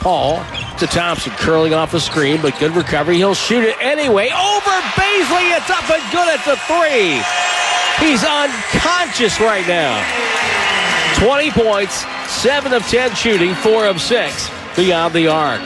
Paul to Thompson, curling off the screen, but good recovery. He'll shoot it anyway. Over Baisley, it's up and good at the three. He's unconscious right now. 20 points, 7 of 10 shooting, 4 of 6 beyond the arc.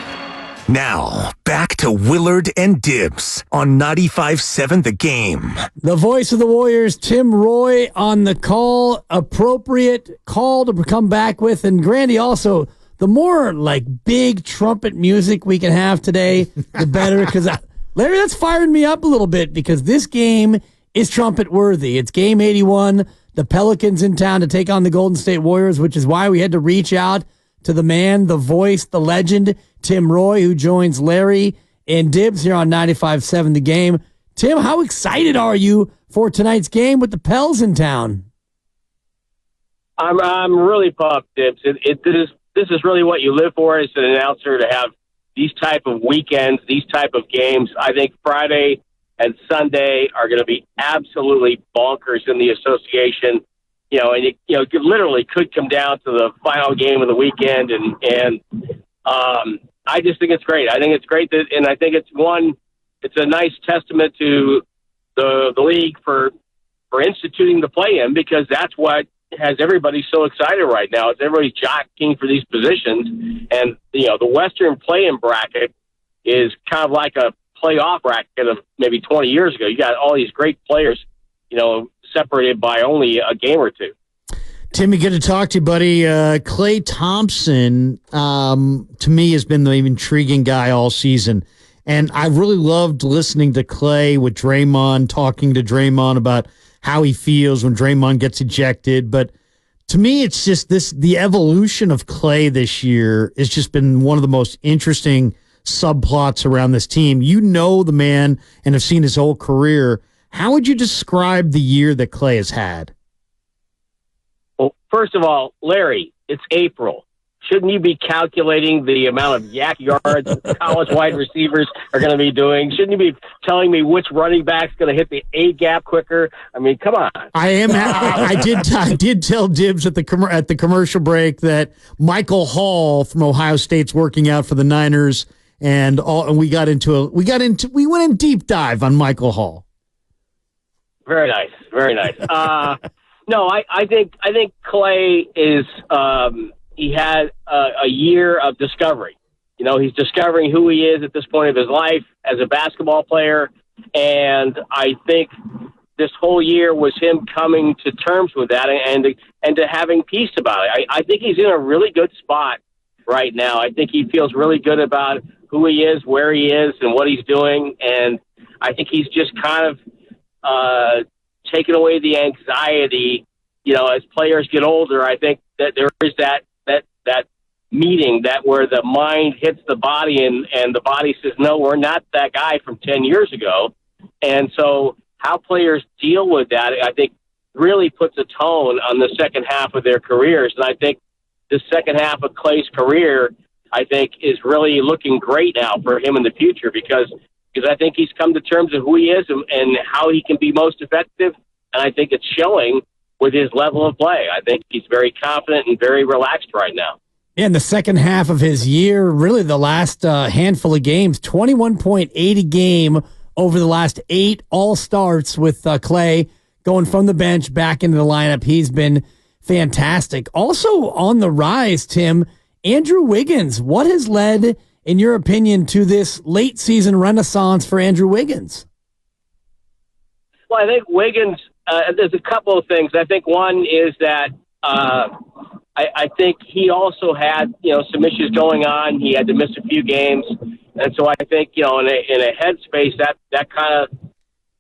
Now, back to Willard and Dibs on 95.7 The Game. The voice of the Warriors, Tim Roye, on the call. Appropriate call to come back with. And Grandy, also, the more like big trumpet music we can have today, the better. Because Larry, that's firing me up a little bit because this game is trumpet worthy. It's game 81. The Pelicans in town to take on the Golden State Warriors, which is why we had to reach out to the man, the voice, the legend, Tim Roye, who joins Larry and Dibs here on 95.7 The Game. Tim, how excited are you for tonight's game with the Pels in town? I'm really pumped, Dibs. This is really what you live for as an announcer, to have these type of weekends, these type of games. I think Friday and Sunday are going to be absolutely bonkers in the association. And it literally could come down to the final game of the weekend, and I just think it's great. I think it's great and I think it's a nice testament to the league for instituting the play-in, because that's what has everybody so excited right now. Is everybody's jockeying for these positions, and the Western play-in bracket is kind of like a playoff bracket of maybe 20 years ago. You got all these great players, separated by only a game or two. Timmy, good to talk to you, buddy. Klay Thompson, to me, has been the intriguing guy all season. And I really loved listening to Klay with Draymond, talking to Draymond about how he feels when Draymond gets ejected. But to me, it's just the evolution of Klay this year has just been one of the most interesting subplots around this team. You know the man and have seen his whole career. How would you describe the year that Klay has had? Well, first of all, Larry, it's April. Shouldn't you be calculating the amount of yak yards college wide receivers are going to be doing? Shouldn't you be telling me which running back's going to hit the A gap quicker? I mean, come on. I did tell Dibs at the commercial break that Michael Hall from Ohio State's working out for the Niners, and we went in deep dive on Michael Hall. Very nice, very nice. No, I think Klay is. He had a year of discovery. He's discovering who he is at this point of his life as a basketball player, and I think this whole year was him coming to terms with that and to having peace about it. I think he's in a really good spot right now. I think he feels really good about who he is, where he is, and what he's doing, and I think he's just kind of taking away the anxiety. As players get older, I think that there is that meeting where the mind hits the body and the body says, no, we're not that guy from 10 years ago. And so how players deal with that, I think, really puts a tone on the second half of their careers. And I think the second half of Klay's career, I think, is really looking great now for him in the future because I think he's come to terms of who he is and how he can be most effective. And I think it's showing with his level of play. I think he's very confident and very relaxed right now. In the second half of his year, really the last handful of games, 21.8 a game over the last 8 all-starts with Klay going from the bench back into the lineup. He's been fantastic. Also on the rise, Tim, Andrew Wiggins. What has led, in your opinion, to this late season renaissance for Andrew Wiggins? Well, I think Wiggins, there's a couple of things. I think one is that I think he also had, some issues going on. He had to miss a few games. And so I think, in a headspace, that kind of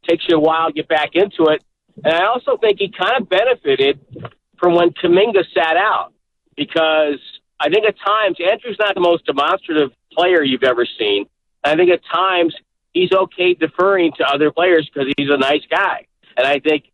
takes you a while to get back into it. And I also think he kind of benefited from when Kuminga sat out, because I think at times Andrew's not the most demonstrative player you've ever seen. And I think at times he's okay deferring to other players because he's a nice guy. And I think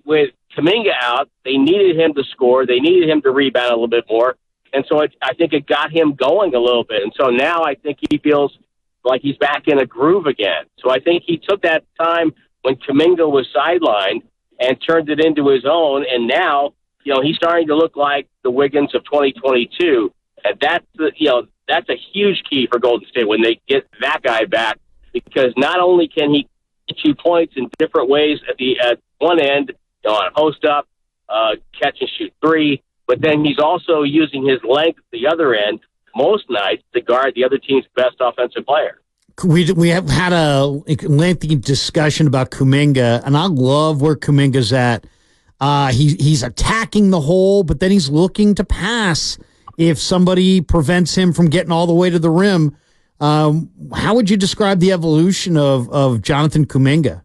with Kuminga out, they needed him to score. They needed him to rebound a little bit more. And so I think it got him going a little bit. And so now I think he feels like he's back in a groove again. So I think he took that time when Kuminga was sidelined and turned it into his own. And now, he's starting to look like the Wiggins of 2022. And that's that's a huge key for Golden State when they get that guy back, because not only can he get you points in different ways at one end, on a post up, catch and shoot three, but then he's also using his length at the other end most nights to guard the other team's best offensive player. We have had a lengthy discussion about Kuminga, and I love where Kuminga's at. He's attacking the hole, but then he's looking to pass if somebody prevents him from getting all the way to the rim. How would you describe the evolution of Jonathan Kuminga?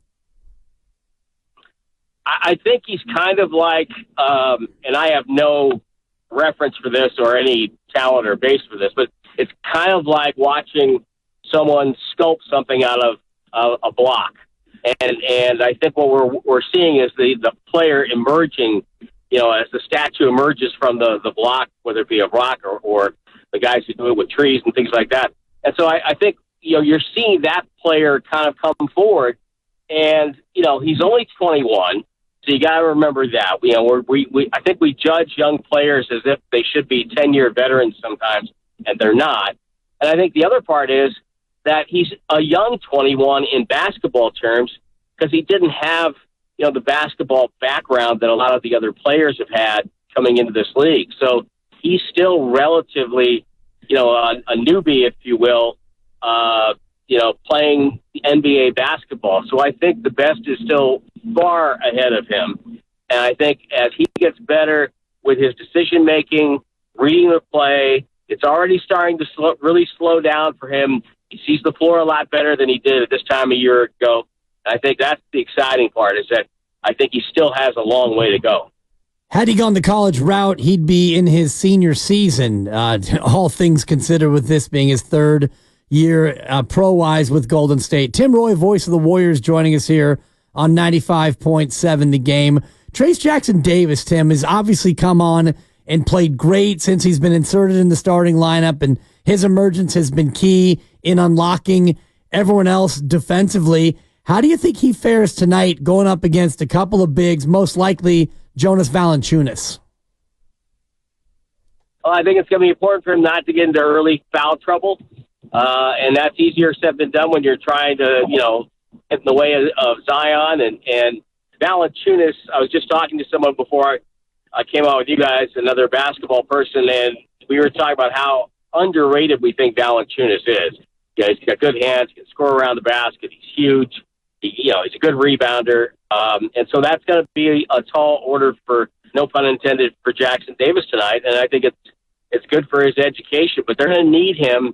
I think he's kind of like, and I have no reference for this or any talent or base for this, but it's kind of like watching someone sculpt something out of a block. And I think what we're seeing is the player emerging, as the statue emerges from the block, whether it be a rock or the guys who do it with trees and things like that. And so I think, you're seeing that player kind of come forward, and, he's only 21. So you got to remember that. I think we judge young players as if they should be 10-year veterans sometimes, and they're not. And I think the other part is that he's a young 21 in basketball terms because he didn't have, the basketball background that a lot of the other players have had coming into this league. So he's still relatively, a newbie, if you will, playing NBA basketball. So I think the best is still far ahead of him. And I think as he gets better with his decision-making, reading the play, it's already starting to really slow down for him. He sees the floor a lot better than he did at this time a year ago. And I think that's the exciting part, is that I think he still has a long way to go. Had he gone the college route, he'd be in his senior season, all things considered, with this being his third year pro-wise with Golden State. Tim Roye, voice of the Warriors, joining us here on 95.7 The Game. Trayce Jackson-Davis, Tim, has obviously come on and played great since he's been inserted in the starting lineup, and his emergence has been key in unlocking everyone else defensively. How do you think he fares tonight going up against a couple of bigs, most likely Jonas Valanciunas? Well, I think it's going to be important for him not to get into early foul trouble. And that's easier said than done when you're trying to, get in the way of Zion and Valanciunas. I was just talking to someone before I came out with you guys, another basketball person, and we were talking about how underrated we think Valanciunas is. He's got good hands, he can score around the basket, he's huge, he's a good rebounder. And so that's going to be a tall order for, no pun intended, for Jackson Davis tonight. And I think it's good for his education, but they're going to need him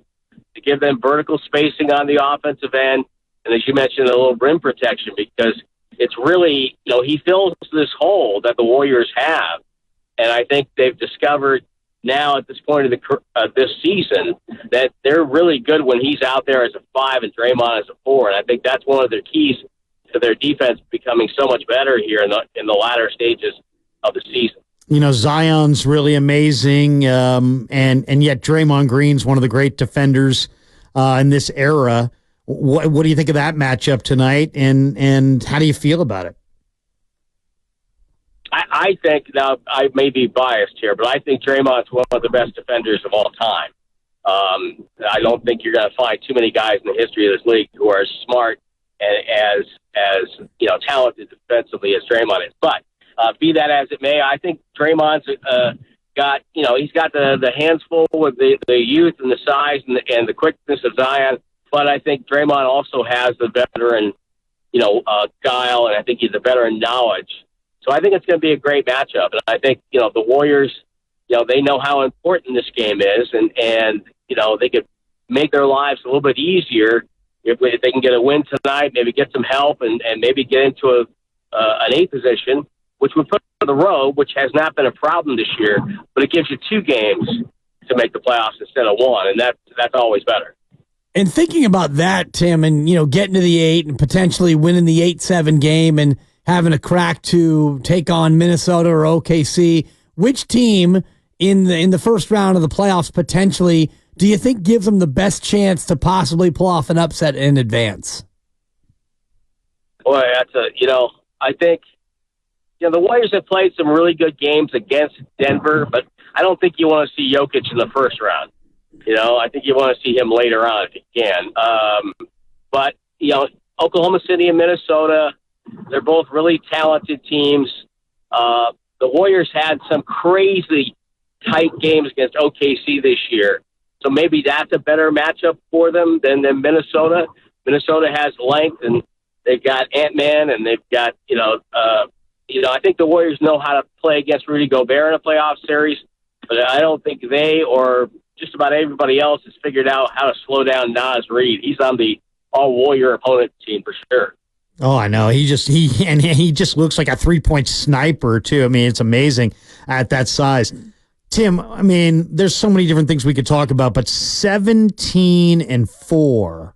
to give them vertical spacing on the offensive end. And as you mentioned, a little rim protection, because it's really, he fills this hole that the Warriors have. And I think they've discovered now at this point of this season that they're really good when he's out there as a 5 and Draymond as a 4. And I think that's one of their keys to their defense becoming so much better here in the latter stages of the season. Zion's really amazing, and yet Draymond Green's one of the great defenders in this era. What do you think of that matchup tonight, and how do you feel about it? I think, now I may be biased here, but I think Draymond's one of the best defenders of all time. I don't think you're going to find too many guys in the history of this league who are as smart and as talented defensively as Draymond is. But be that as it may, I think Draymond's got he's got the hands full with the youth and the size and the quickness of Zion. But I think Draymond also has the veteran guile, and I think he's the veteran knowledge. So I think it's going to be a great matchup. And I think, the Warriors, they know how important this game is, and they could make their lives a little bit easier if they can get a win tonight, maybe get some help, and maybe get into an 8 position, which would put them on the road, which has not been a problem this year, but it gives you 2 games to make the playoffs instead of 1, and that's always better. And thinking about that, Tim, and getting to the 8 and potentially winning the 8-7 game and having a crack to take on Minnesota or OKC, which team in the first round of the playoffs potentially do you think gives them the best chance to possibly pull off an upset in advance? Boy, I think the Warriors have played some really good games against Denver, but I don't think you want to see Jokic in the first round. I think you want to see him later on if you can. But Oklahoma City and Minnesota, they're both really talented teams. The Warriors had some crazy tight games against OKC this year. So maybe that's a better matchup for them than Minnesota. Minnesota has length, and they've got Ant-Man, and they've got, I think the Warriors know how to play against Rudy Gobert in a playoff series, but I don't think they or just about everybody else has figured out how to slow down Naz Reid. He's on the all-Warrior opponent team for sure. Oh, I know. He just looks like a 3-point sniper, too. I mean, it's amazing at that size. Tim, I mean, there's so many different things we could talk about, but 17-4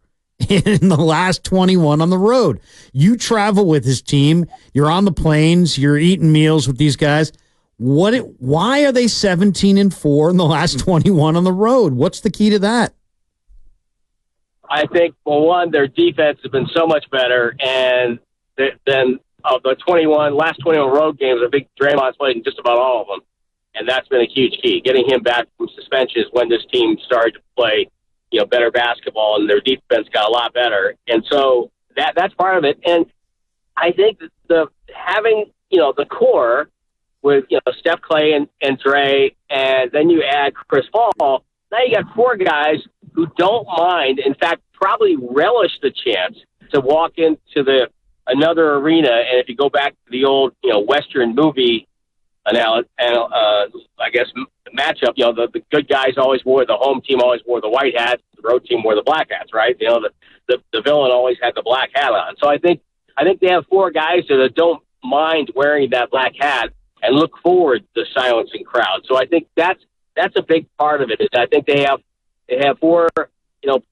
in the last 21 on the road. You travel with his team. You're on the planes. You're eating meals with these guys. Why are they 17-4 in the last 21 on the road? What's the key to that? I think, well, one, their defense has been so much better, and then of the last 21 road games, I think Draymond's played in just about all of them. And that's been a huge key. Getting him back from suspension is when this team started to play, better basketball, and their defense got a lot better. And so that's part of it. And I think that having the core with Steph, Clay, and Dre, and then you add Chris Paul. Now you got 4 guys who don't mind. In fact, probably relish the chance to walk into another arena. And if you go back to the old Western movie I guess matchup, the good guys always the home team always wore the white hats, the road team wore the black hats, right? The villain always had the black hat on. So I think they have 4 guys that don't mind wearing that black hat and look forward to silencing crowds. So I think that's a big part of it. Is I think they have 4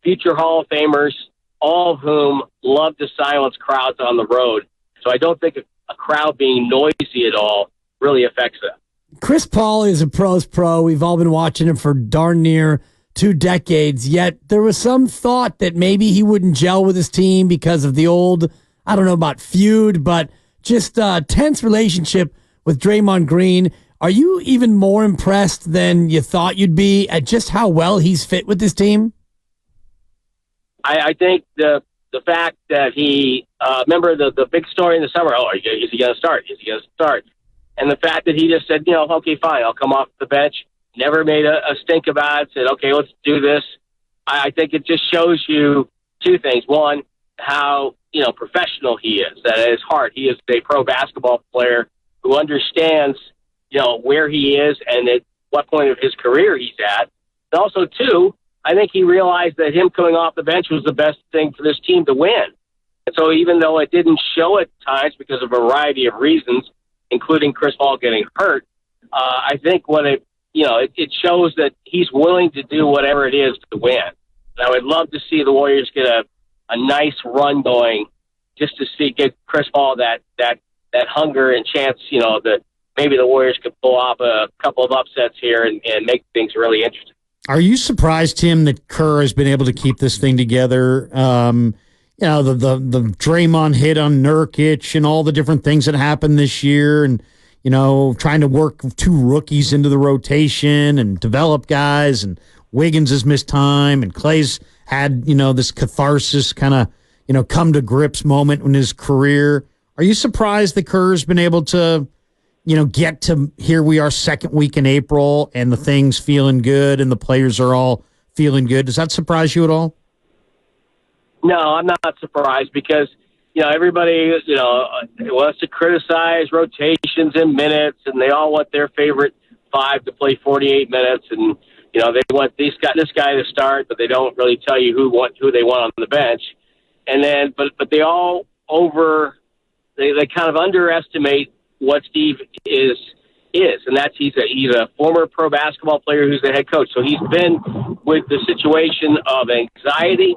future Hall of Famers, all of whom love to silence crowds on the road. So I don't think a crowd being noisy at all really affects that. Chris Paul is a pro's pro. We've all been watching him for darn near 2 decades, yet there was some thought that maybe he wouldn't gel with his team because of the old, I don't know about feud, but just a tense relationship with Draymond Green. Are you even more impressed than you thought you'd be at just how well he's fit with this team? I think the fact that he, remember the big story in the summer, is he going to start? Is he going to start? And the fact that he just said, okay, fine, I'll come off the bench, never made a stink about it, said, okay, let's do this. I think it just shows you 2 things. One, how, professional he is, that at his heart, he is a pro basketball player who understands, where he is and at what point of his career he's at. And also, 2, I think he realized that him coming off the bench was the best thing for this team to win. And so even though it didn't show at times because of a variety of reasons, including Chris Paul getting hurt, I think it shows that he's willing to do whatever it is to win. And I would love to see the Warriors get a nice run going, just to get Chris Paul that hunger and chance, that maybe the Warriors could pull off a couple of upsets here and make things really interesting. Are you surprised, Tim, that Kerr has been able to keep this thing together? The Draymond hit on Nurkic and all the different things that happened this year, and trying to work 2 rookies into the rotation and develop guys, and Wiggins has missed time, and Clay's had this catharsis kind of come to grips moment in his career. Are you surprised that Kerr's been able to get to here we are 2nd week in April and the thing's feeling good and the players are all feeling good? Does that surprise you at all? No, I'm not surprised because, everybody, wants to criticize rotations and minutes, and they all want their favorite 5 to play 48 minutes, and, they want this guy to start, but they don't really tell you who they want on the bench. And then, but they all they kind of underestimate what Steve is, and that's he's a former pro basketball player who's the head coach. So he's been with the situation of anxiety.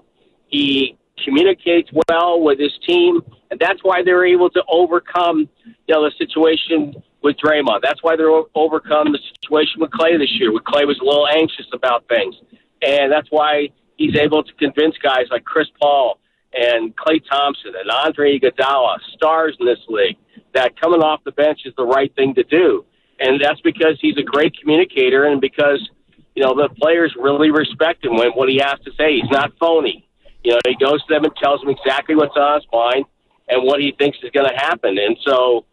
He communicates well with his team, and that's why they're able to overcome, the situation with Draymond. That's why they're overcome the situation with Clay this year. With Clay was a little anxious about things, and that's why he's able to convince guys like Chris Paul and Klay Thompson and Andre Iguodala, stars in this league, that coming off the bench is the right thing to do. And that's because he's a great communicator, and because the players really respect him when what he has to say. He's not phony. He goes to them and tells them exactly what's on his mind and what he thinks is going to happen. And so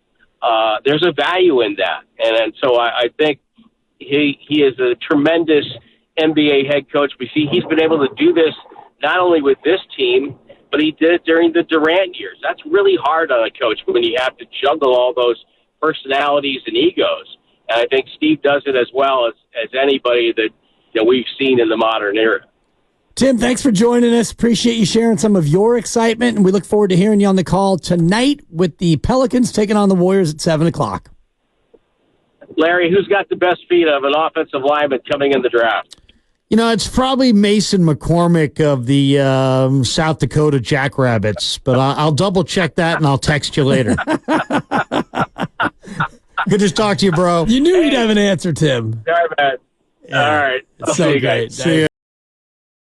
there's a value in that. And so I think he is a tremendous NBA head coach. We see he's been able to do this not only with this team, but he did it during the Durant years. That's really hard on a coach when you have to juggle all those personalities and egos. And I think Steve does it as well as anybody that we've seen in the modern era. Tim, thanks for joining us. Appreciate you sharing some of your excitement, and we look forward to hearing you on the call tonight with the Pelicans taking on the Warriors at 7 o'clock. Larry, who's got the best feet of an offensive lineman coming in the draft? It's probably Mason McCormick of the South Dakota Jackrabbits, but I'll double-check that, and I'll text you later. Good to talk to you, bro. You knew you'd have an answer, Tim. All right, man. All right. So great. See you.